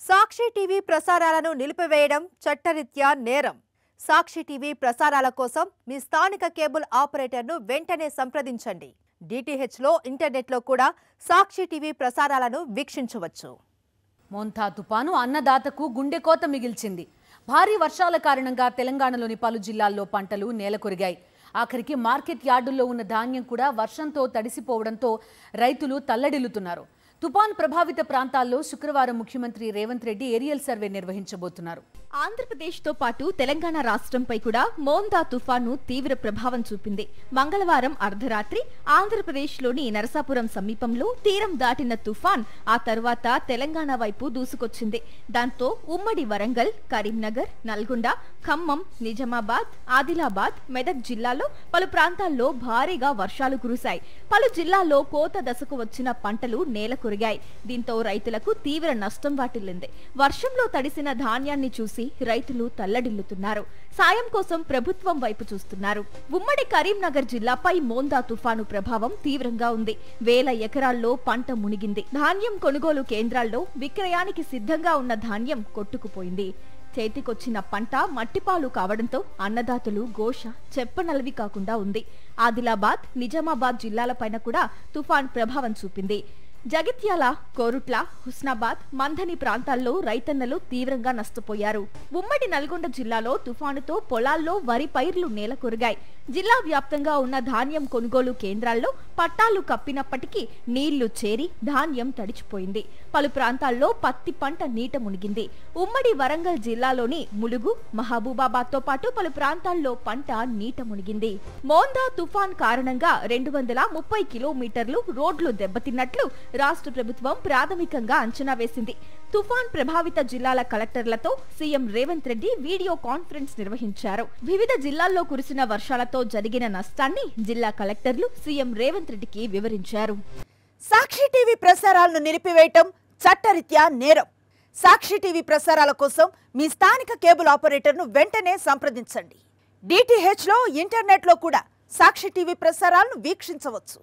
సాక్షి TV ప్రసారాలను నిలిపివేయడం చట్టరీత్యా నేరం. సాక్షి టీవీ ప్రసారాల కోసం మీ స్థానిక కేబుల్ ఆపరేటర్ను వెంటనే సంప్రదించండి. డిటిహెచ్లో ఇంటర్నెట్లో కూడా సాక్షి టీవీ ప్రసారాలను వీక్షించవచ్చు. మోంతా తుపాను అన్నదాతకు గుండెకోత మిగిల్చింది. భారీ వర్షాల కారణంగా తెలంగాణలోని పలు జిల్లాల్లో పంటలు నేలకొరిగాయి. ఆఖరికి మార్కెట్ యార్డుల్లో ఉన్న ధాన్యం కూడా వర్షంతో తడిసిపోవడంతో రైతులు తల్లడిల్లుతున్నారు. తుపాన్ ప్రభావిత ప్రాంతాల్లో శుక్రవారం ముఖ్యమంత్రి రేవంత్ రెడ్డి ఏరియల్ సర్వే నిర్వహించబోతున్నారు. ఆంధ్రప్రదేశ్తో పాటు తెలంగాణ రాష్ట్రంపై కూడా మోంతా తుఫాను తీవ్ర ప్రభావం చూపింది. మంగళవారం అర్ధరాత్రి ఆంధ్రప్రదేశ్లోని నరసాపురం సమీపంలో తీరం దాటిన తుఫాన్ ఆ తర్వాత తెలంగాణ వైపు దూసుకొచ్చింది. దాంతో ఉమ్మడి వరంగల్, కరీంనగర్, నల్గొండ, ఖమ్మం, నిజామాబాద్, ఆదిలాబాద్, మెదక్ జిల్లాలో పలు ప్రాంతాల్లో భారీగా వర్షాలు కురిశాయి. పలు జిల్లాల్లో కోత దశకు వచ్చిన పంటలు నేలకొరిగాయి. దీంతో రైతులకు తీవ్ర నష్టం వాటిల్లింది. వర్షంలో తడిసిన ధాన్యాన్ని చూసి రైతులు తల్లడిల్లుతున్నారు. సాయం కోసం ప్రభుత్వం వైపు చూస్తున్నారు. ఉమ్మడి కరీంనగర్ జిల్లాపై మోంతా తుఫాను ప్రభావం తీవ్రంగా ఉంది. వేల ఎకరాల్లో పంట మునిగింది. ధాన్యం కొనుగోలు కేంద్రాల్లో విక్రయానికి సిద్ధంగా ఉన్న ధాన్యం కొట్టుకుపోయింది. చేతికొచ్చిన పంట మట్టిపాలు కావడంతో అన్నదాతలు ఘోష చెప్పనలవి కాకుండా ఉంది. ఆదిలాబాద్, నిజామాబాద్ జిల్లాలపైన కూడా తుఫాన్ ప్రభావం చూపింది. జగిత్యాల, కోరుట్ల, హుస్నాబాద్, మంథని ప్రాంతాల్లో రైతన్నలు తీవ్రంగా నష్టపోయారు. ఉమ్మడి నల్గొండ జిల్లాలో తుఫానుతో పొలాల్లో వరి పైర్లు నేలకొరిగాయి. జిల్లా వ్యాప్తంగా ఉన్న ధాన్యం కొనుగోలు కేంద్రాల్లో పట్టాలు కప్పినప్పటికీ నీళ్లు చేరి ధాన్యం తడిచిపోయింది. పలు ప్రాంతాల్లో పత్తి పంట నీట మునిగింది. ఉమ్మడి వరంగల్ జిల్లాలోని ములుగు, మహబూబాబాద్తో పాటు పలు ప్రాంతాల్లో పంట నీట మునిగింది. మోంతా తుఫాన్ కారణంగా 230 కిలోమీటర్లు రోడ్లు దెబ్బతిన్నట్లు రాష్ట్ర ప్రభుత్వం ప్రాథమికంగా అంచనా వేసింది. తుఫాన్ ప్రభావిత జిల్లాల కలెక్టర్లతో CM Revanth Reddy video conference నిర్వహించారు. వివిధ జిల్లాల్లో కురిసిన వర్షాలతో జరిగిన నష్టాన్ని జిల్లా కలెక్టర్లు సీఎం రేవంత్ రెడ్డికి వివరించారు. సాక్షి టీవీ ప్రసారాలను నిలిపివేయటం చట్టరీత్యా నేరం. సాక్షి టీవీ ప్రసారాల కోసం మీ స్థానిక కేబుల్ ఆపరేటర్ను వెంటనే సంప్రదించండి. డిటిహెచ్లో ఇంటర్నెట్లో కూడా సాక్షి టీవీ ప్రసారాలను వీక్షించవచ్చు.